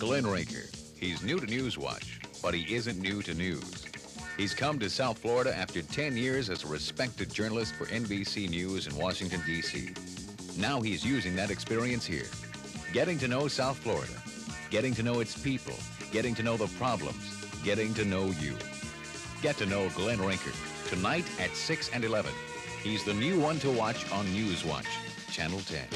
Glenn RInker. He's new to Newswatch, but he isn't new to news. He's come to South Florida after 10 years as a respected journalist for NBC News in Washington, D.C. Now he's using that experience here, getting to know South Florida, getting to know its people, getting to know the problems, getting to know you. Get to know Glenn RInker tonight at 6 and 11. He's the new one to watch on Newswatch, Channel 10.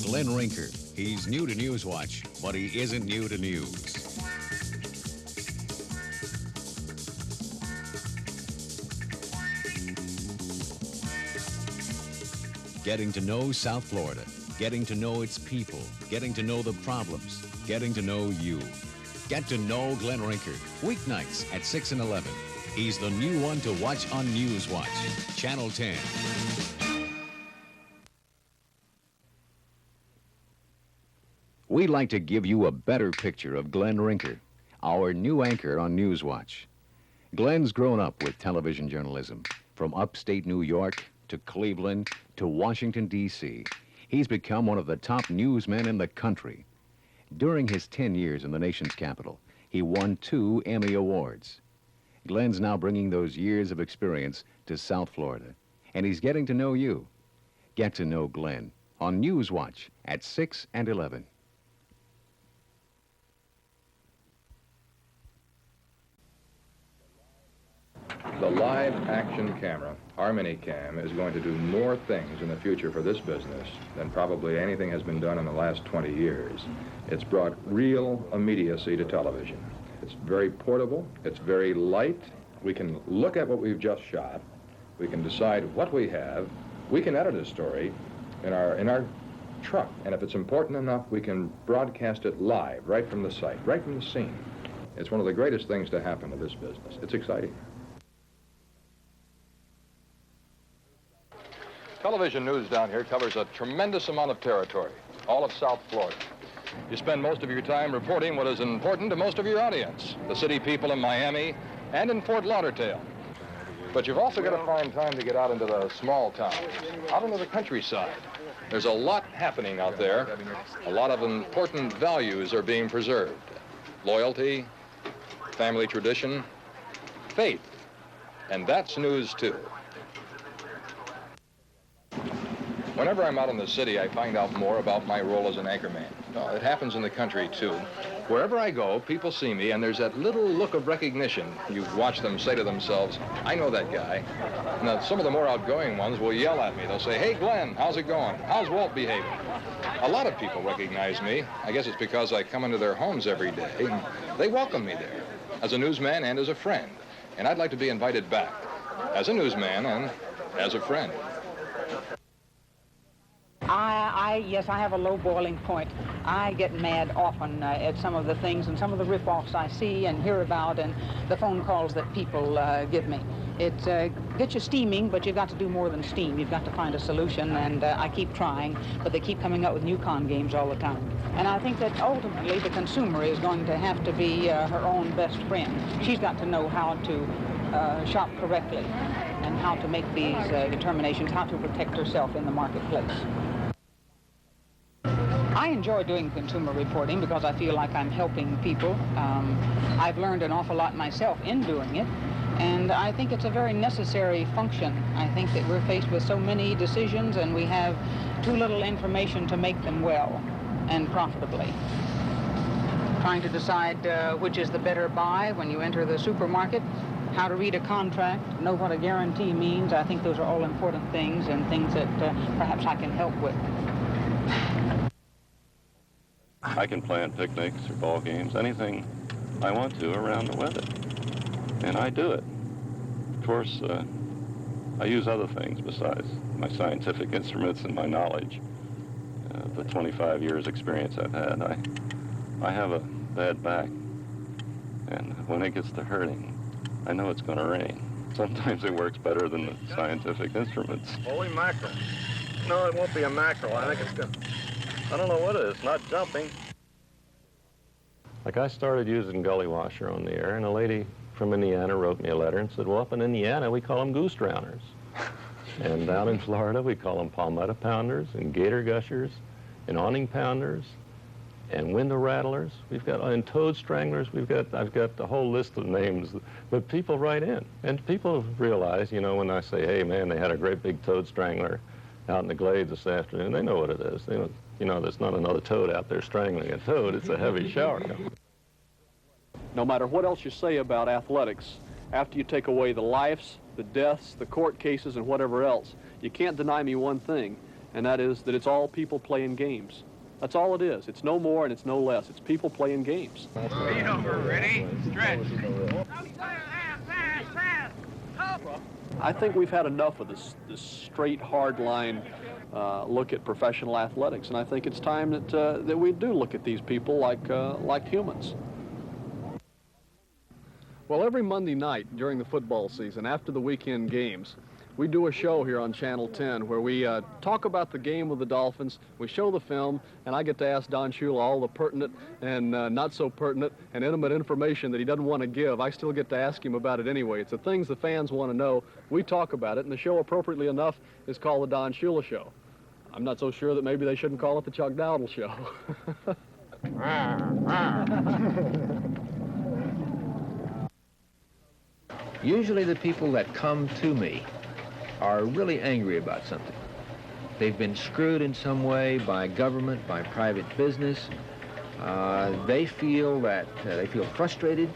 Glenn RInker. He's new to Newswatch, but he isn't new to news. Getting to know South Florida, getting to know its people, getting to know the problems, getting to know you. Get to know Glenn RInker, weeknights at 6 and 11. He's the new one to watch on Newswatch, Channel 10. We'd like to give you a better picture of Glenn RInker, our new anchor on Newswatch. Glenn's grown up with television journalism, from upstate New York to Cleveland to Washington, D.C. He's become one of the top newsmen in the country. During his 10 years in the nation's capital, he won 2 Emmy Awards. Glenn's now bringing those years of experience to South Florida, and he's getting to know you. Get to know Glenn on Newswatch at 6 and 11. The live action camera, our mini-cam, is going to do more things in the future for this business than probably anything has been done in the last 20 years. It's brought real immediacy to television. It's very portable, it's very light. We can look at what we've just shot, we can decide what we have, we can edit a story in our truck, and if it's important enough, we can broadcast it live, right from the site, right from the scene. It's one of the greatest things to happen to this business. It's exciting. Television news down here covers a tremendous amount of territory, all of South Florida. You spend most of your time reporting what is important to most of your audience, the city people in Miami and in Fort Lauderdale. But you've also got to find time to get out into the small towns, out into the countryside. There's a lot happening out there. A lot of important values are being preserved. Loyalty, family tradition, faith, and that's news too. Whenever I'm out in the city, I find out more about my role as an anchorman. It happens in the country, too. Wherever I go, people see me, and there's that little look of recognition. You watch them say to themselves, I know that guy. Now, some of the more outgoing ones will yell at me. They'll say, hey, Glenn, how's it going? How's Walt behaving? A lot of people recognize me. I guess it's because I come into their homes every day. And they welcome me there, as a newsman and as a friend. And I'd like to be invited back, as a newsman and as a friend. Yes, I have a low boiling point. I get mad often at some of the things and some of the rip-offs I see and hear about and the phone calls that people give me. It gets you steaming, but you've got to do more than steam. You've got to find a solution, and I keep trying, but they keep coming up with new con games all the time. And I think that ultimately the consumer is going to have to be her own best friend. She's got to know how to shop correctly and how to make these determinations, how to protect herself in the marketplace. I enjoy doing consumer reporting because I feel like I'm helping people. I've learned an awful lot myself in doing it, and I think it's a very necessary function. I think that we're faced with so many decisions and we have too little information to make them well and profitably. Trying to decide which is the better buy when you enter the supermarket, how to read a contract, know what a guarantee means. I think those are all important things and things that perhaps I can help with. I can plan picnics or ball games, anything I want to around the weather, and I do it. Of course, I use other things besides my scientific instruments and my knowledge. The 25 years experience I've had, I have a bad back, and when it gets to hurting, I know it's going to rain. Sometimes it works better than the scientific instruments. Holy mackerel. No, it won't be a mackerel. I think it's good. I don't know what it is, not jumping. Like I started using gully washer on the air, and a lady from Indiana wrote me a letter and said, well, up in Indiana, we call them goose drowners. And down in Florida, we call them palmetto pounders and gator gushers and awning pounders and window rattlers. We've got, and toad stranglers. I've got the whole list of names, but people write in. And people realize, you know, when I say, hey man, they had a great big toad strangler out in the glades this afternoon, they know what it is. They don't, you know, there's not another toad out there strangling a toad. It's a heavy shower. No matter what else you say about athletics, after you take away the lives, the deaths, the court cases, and whatever else, you can't deny me one thing, and that is that it's all people playing games. That's all it is. It's no more and it's no less. It's people playing games. Feet over, ready, stretch. I think we've had enough of this straight, hard line look at professional athletics, and I think it's time that we do look at these people like humans. Well, every Monday night during the football season, after the weekend games, we do a show here on Channel 10 where we talk about the game with the Dolphins, we show the film, and I get to ask Don Shula all the pertinent and not so pertinent and intimate information that he doesn't want to give. I still get to ask him about it anyway. It's the things the fans want to know. We talk about it, and the show, appropriately enough, is called the Don Shula Show. I'm not so sure that maybe they shouldn't call it the Chuck Dowdle Show. Usually the people that come to me are really angry about something. They've been screwed in some way by government, by private business. They feel frustrated.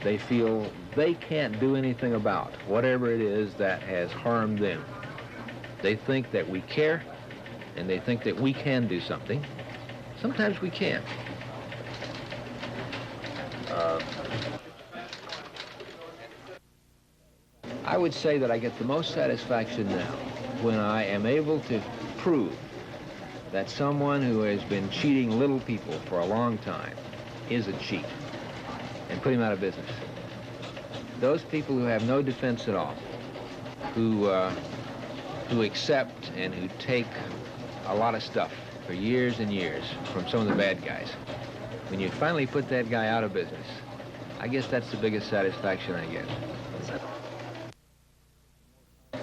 They feel they can't do anything about whatever it is that has harmed them. They think that we care, and they think that we can do something. Sometimes we can't. I would say that I get the most satisfaction now when I am able to prove that someone who has been cheating little people for a long time is a cheat and put him out of business. Those people who have no defense at all, who accept and who take a lot of stuff for years and years from some of the bad guys, when you finally put that guy out of business, I guess that's the biggest satisfaction I get.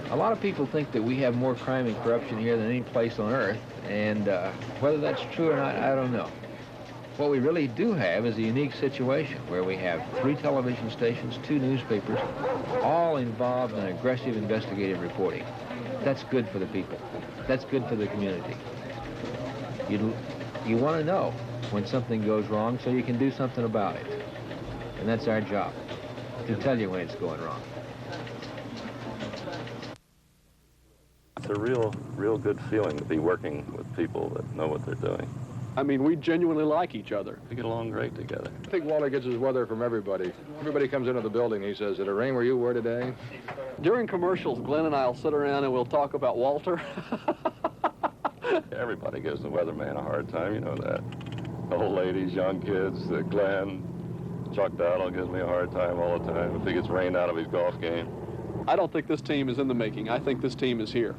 A lot of people think that we have more crime and corruption here than any place on earth, and whether that's true or not, I don't know. What we really do have is a unique situation where we have 3 television stations, 2 newspapers, all involved in aggressive investigative reporting. That's good for the people. That's good for the community. You want to know when something goes wrong so you can do something about it. And that's our job, to tell you when it's going wrong. It's a real good feeling to be working with people that know what they're doing. I mean, we genuinely like each other. We get along great together. I think Walter gets his weather from everybody. Everybody comes into the building, he says, did it rain where you were today? During commercials, Glenn and I will sit around and we'll talk about Walter. Everybody gives the weatherman a hard time, you know that. Old ladies, young kids, Glenn, Chuck Dowdle gives me a hard time all the time if he gets rained out of his golf game. I don't think this team is in the making. I think this team is here.